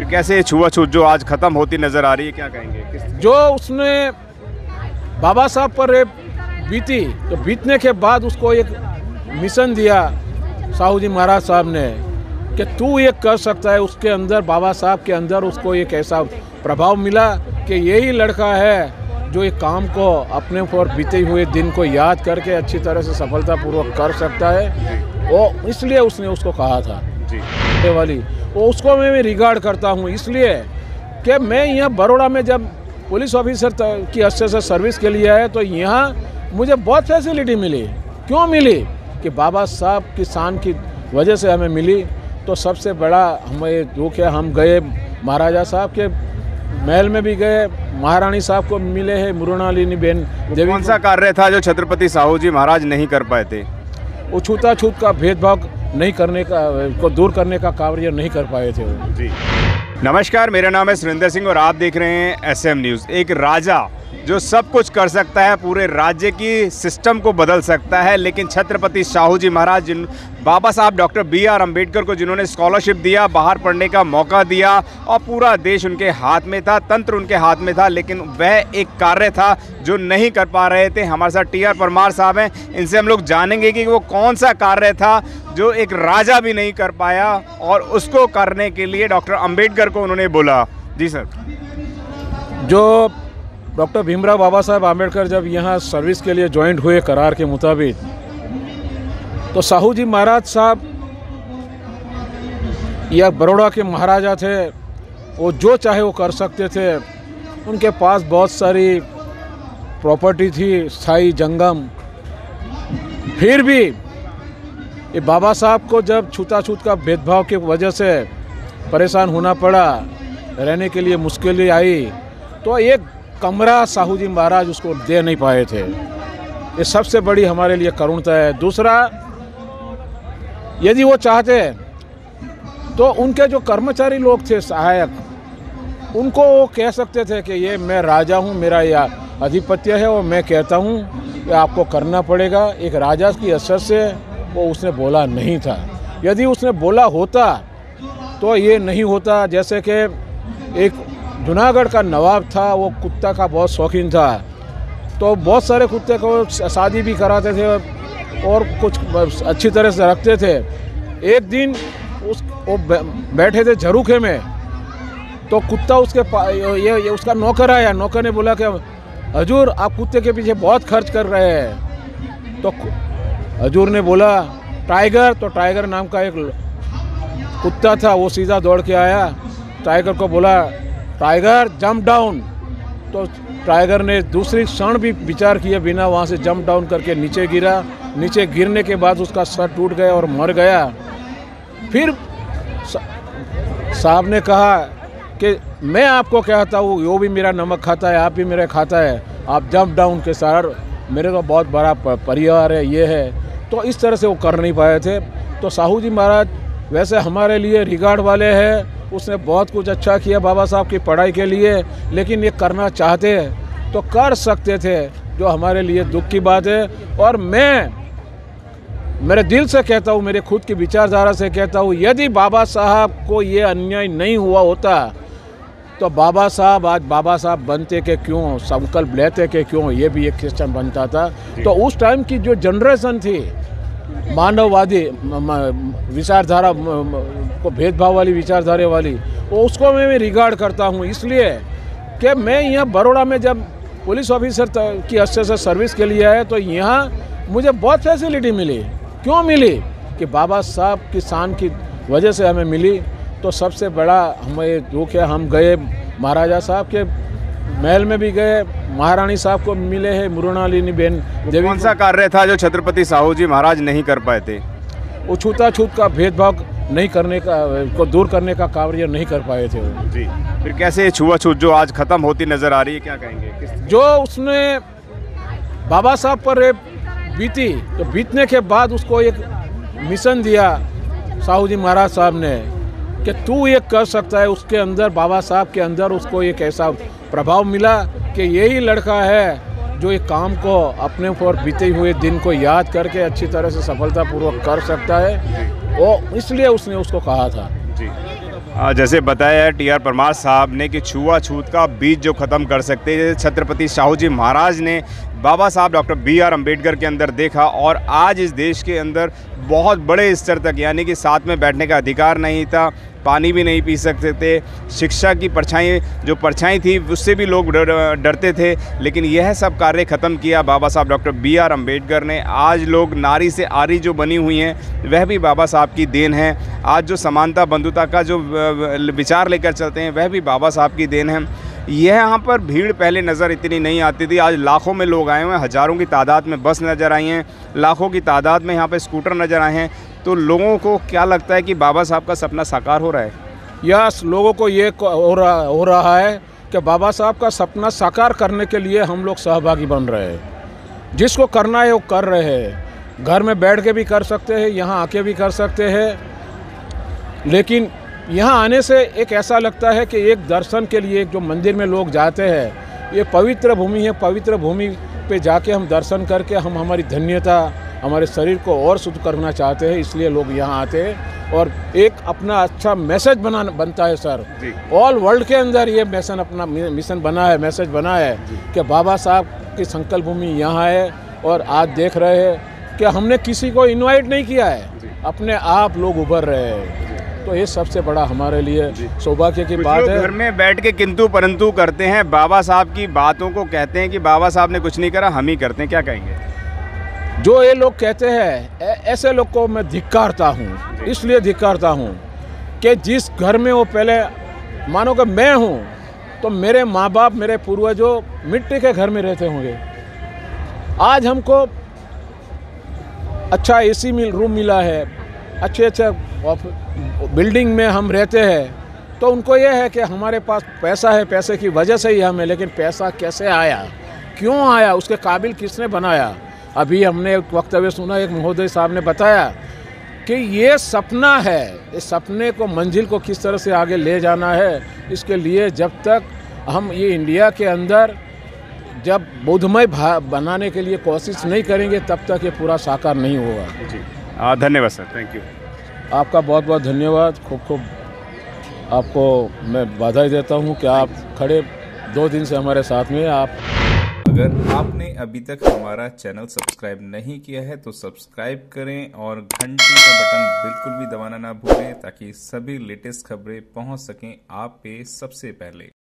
फिर कैसे ये छुआछूत जो आज खत्म होती नजर आ रही है, क्या कहेंगे? जो उसने बाबा साहब पर रेप बीती, तो बीतने के बाद उसको एक मिशन दिया साहू जी महाराज साहब ने कि तू ये कर सकता है। उसके अंदर बाबा साहब के अंदर उसको एक ऐसा प्रभाव मिला कि यही लड़का है जो एक काम को अपने ऊपर बीते हुए दिन को याद करके अच्छी तरह से सफलतापूर्वक कर सकता है। वो इसलिए उसने उसको कहा था जी वाली, वो उसको मैं रिगार्ड करता हूँ इसलिए कि मैं यहाँ बड़ौदा में जब पुलिस ऑफिसर की अच्छे से सर्विस के लिए आया तो यहाँ मुझे बहुत फैसिलिटी मिली। क्यों मिली? कि बाबा साहब की शान की वजह से हमें मिली। तो सबसे बड़ा हमें दुख है, हम गए महाराजा साहब के महल में भी गए, महारानी साहब को मिले हैं, मृणालिनी बेन देवी। कौन सा कार्य था जो छत्रपति साहू जी महाराज नहीं कर पाए थे? वो छूताछूत का भेदभाव नहीं करने का को दूर करने का कार्य नहीं कर पाए थे वो जी। नमस्कार, मेरा नाम है सुरेंद्र सिंह और आप देख रहे हैं SM न्यूज़। एक राजा जो सब कुछ कर सकता है, पूरे राज्य की सिस्टम को बदल सकता है, लेकिन छत्रपति साहू जी महाराज जिन बाबा साहब डॉक्टर BR अम्बेडकर को जिन्होंने स्कॉलरशिप दिया, बाहर पढ़ने का मौका दिया और पूरा देश उनके हाथ में था, तंत्र उनके हाथ में था, लेकिन वह एक कार्य था जो नहीं कर पा रहे थे। हमारे साथ TR परमार साहब हैं, इनसे हम लोग जानेंगे कि वो कौन सा कार्य था जो एक राजा भी नहीं कर पाया और उसको करने के लिए डॉक्टर अम्बेडकर को उन्होंने बोला। जी सर। जो डॉक्टर भीमराव बाबा साहब आम्बेडकर जब यहाँ सर्विस के लिए ज्वाइंट हुए करार के मुताबिक, तो साहू जी महाराज साहब यह बड़ौदा के महाराजा थे, वो जो चाहे वो कर सकते थे। उनके पास बहुत सारी प्रॉपर्टी थी, स्थाई जंगम। फिर भी ये बाबा साहब को जब छूताछूत का भेदभाव की वजह से परेशान होना पड़ा, रहने के लिए मुश्किलें आई, तो एक कमरा साहू जी महाराज उसको दे नहीं पाए थे। ये सबसे बड़ी हमारे लिए करुणता है। दूसरा, यदि वो चाहते तो उनके जो कर्मचारी लोग थे, सहायक, उनको वो कह सकते थे कि ये मैं राजा हूँ, मेरा यह आधिपत्य है और मैं कहता हूँ कि आपको करना पड़ेगा। एक राजा की असर से वो उसने बोला नहीं था। यदि उसने बोला होता तो ये नहीं होता। जैसे कि एक जूनागढ़ का नवाब था, वो कुत्ता का बहुत शौकीन था, तो बहुत सारे कुत्ते को शादी भी कराते थे और कुछ अच्छी तरह से रखते थे। एक दिन वो बैठे थे झरूखे में, तो कुत्ता उसके ये उसका नौकर आया। नौकर ने बोला कि हजूर आप कुत्ते के पीछे बहुत खर्च कर रहे हैं। तो हजूर ने बोला टाइगर, तो टाइगर नाम का एक कुत्ता था, वो सीधा दौड़ के आया, टाइगर को बोला टाइगर जंप डाउन। तो टाइगर ने दूसरी क्षण भी विचार किए बिना वहाँ से जंप डाउन करके नीचे गिरा। नीचे गिरने के बाद उसका सर टूट गया और मर गया। फिर साहब ने कहा कि मैं आपको कहता हूँ, वो भी मेरा नमक खाता है, आप भी मेरा खाता है, आप जंप डाउन के सर, मेरे तो बहुत बड़ा परिवार है, ये है। तो इस तरह से वो कर नहीं पाए थे। तो साहू जी महाराज वैसे हमारे लिए रिगार्ड वाले हैं, उसने बहुत कुछ अच्छा किया बाबा साहब की पढ़ाई के लिए, लेकिन ये करना चाहते तो कर सकते थे, जो हमारे लिए दुख की बात है। और मैं मेरे दिल से कहता हूँ, मेरे खुद की विचारधारा से कहता हूँ, यदि बाबा साहब को ये अन्याय नहीं हुआ होता तो बाबा साहब आज बाबा साहब बनते के क्यों, संकल्प लेते के क्यों, ये भी एक क्वेश्चन बनता था। तो उस टाइम की जो जनरेशन थी मानववादी विचारधारा को भेदभाव वाली विचारधारा वाली, वो उसको मैं रिगार्ड करता हूँ इसलिए कि मैं यहाँ बड़ौदा में जब पुलिस ऑफिसर की अच्छे से सर्विस के लिए आया तो यहाँ मुझे बहुत फैसिलिटी मिली। क्यों मिली? कि बाबा साहब की शान की वजह से हमें मिली। तो सबसे बड़ा हमें दुख है, हम गए महाराजा साहब के महल में भी गए, महारानी साहब को मिले हैं, मृणालिनी बेन देवी। कौन सा कार्य था जो छत्रपति साहू जी महाराज नहीं कर पाए थे? वो छूताछूत का भेदभाव नहीं करने का को दूर करने का कार्य नहीं कर पाए थे वो जी। फिर कैसे ये छुआछूत जो आज खत्म होती नजर आ रही है, क्या कहेंगे? जो उसने बाबा साहब पर रेप बीती, तो बीतने के बाद उसको एक मिशन दिया साहू जी महाराज साहब ने कि तू ये कर सकता है। उसके अंदर बाबा साहब के अंदर उसको एक ऐसा प्रभाव मिला कि यही लड़का है जो एक काम को अपने ऊपर बीते हुए दिन को याद करके अच्छी तरह से सफलतापूर्वक कर सकता है। वो इसलिए उसने उसको कहा था जी। जैसे बताया है टी आर परमार साहब ने कि छुआछूत का बीज जो ख़त्म कर सकते हैं, छत्रपति शाहू जी महाराज ने बाबा साहब डॉक्टर बी आर अम्बेडकर के अंदर देखा और आज इस देश के अंदर बहुत बड़े स्तर तक, यानी कि साथ में बैठने का अधिकार नहीं था, पानी भी नहीं पी सकते थे, शिक्षा की परछाई थी उससे भी लोग डरते थे, लेकिन यह सब कार्य ख़त्म किया बाबा साहब डॉक्टर बी आर अम्बेडकर ने। आज लोग नारी से आरी जो बनी हुई हैं वह भी बाबा साहब की देन है। आज जो समानता बंधुता का जो विचार लेकर चलते हैं वह भी बाबा साहब की देन है। यहाँ पर भीड़ पहले नज़र इतनी नहीं आती थी, आज लाखों में लोग आए हुए हैं, हज़ारों की तादाद में बस नज़र आई हैं, लाखों की तादाद में यहाँ पे स्कूटर नज़र आए हैं। तो लोगों को क्या लगता है कि बाबा साहब का सपना साकार हो रहा है? यस, लोगों को ये हो रहा है कि बाबा साहब का सपना साकार करने के लिए हम लोग सहभागी बन रहे हैं। जिसको करना है वो कर रहे हैं। घर में बैठ के भी कर सकते हैं, यहाँ आके भी कर सकते हैं, लेकिन यहाँ आने से एक ऐसा लगता है कि एक दर्शन के लिए जो मंदिर में लोग जाते हैं, ये पवित्र भूमि है, पवित्र भूमि पे जाके हम दर्शन करके हम हमारी धन्यता, हमारे शरीर को और शुद्ध करना चाहते हैं, इसलिए लोग यहाँ आते हैं और एक अपना अच्छा मैसेज बनता है सर। ऑल वर्ल्ड के अंदर ये मैसेज अपना मिशन बना है, मैसेज बना है कि बाबा साहब की संकल्प भूमि यहाँ है। और आज देख रहे हैं कि हमने किसी को इनवाइट नहीं किया है, अपने आप लोग उभर रहे हैं। तो ये सबसे बड़ा हमारे लिए सौभाग्य की बात है। घर में बैठ के किंतु परंतु करते हैं, बाबा साहब की बातों को कहते हैं कि बाबा साहब ने कुछ नहीं करा, हम ही करते हैं, क्या कहेंगे? जो ये लोग कहते हैं ऐसे लोग को मैं धिक्कारता हूँ, इसलिए धिक्कारता हूँ कि जिस घर में वो पहले मानो कि मैं हूँ, तो मेरे माँ बाप, मेरे पूर्वजों मिट्टी के घर में रहते होंगे। आज हमको अच्छा एसी रूम मिला है, अच्छे बिल्डिंग में हम रहते हैं, तो उनको ये है कि हमारे पास पैसा है, पैसे की वजह से ही हमें, लेकिन पैसा कैसे आया, क्यों आया, उसके काबिल किसने बनाया? अभी हमने एक वक्तव्य सुना, एक महोदय साहब ने बताया कि ये सपना है, इस सपने को, मंजिल को किस तरह से आगे ले जाना है, इसके लिए जब तक हम ये इंडिया के अंदर जब बुद्धमय बनाने के लिए कोशिश नहीं करेंगे तब तक ये पूरा साकार नहीं होगा। जी धन्यवाद सर, थैंक यू। आपका बहुत बहुत धन्यवाद। खूब आपको मैं बधाई देता हूँ कि आप खड़े 2 दिन से हमारे साथ में। आप अगर आपने अभी तक हमारा चैनल सब्सक्राइब नहीं किया है तो सब्सक्राइब करें और घंटी का बटन बिल्कुल भी दबाना ना भूलें, ताकि सभी लेटेस्ट खबरें पहुंच सकें आप पे सबसे पहले।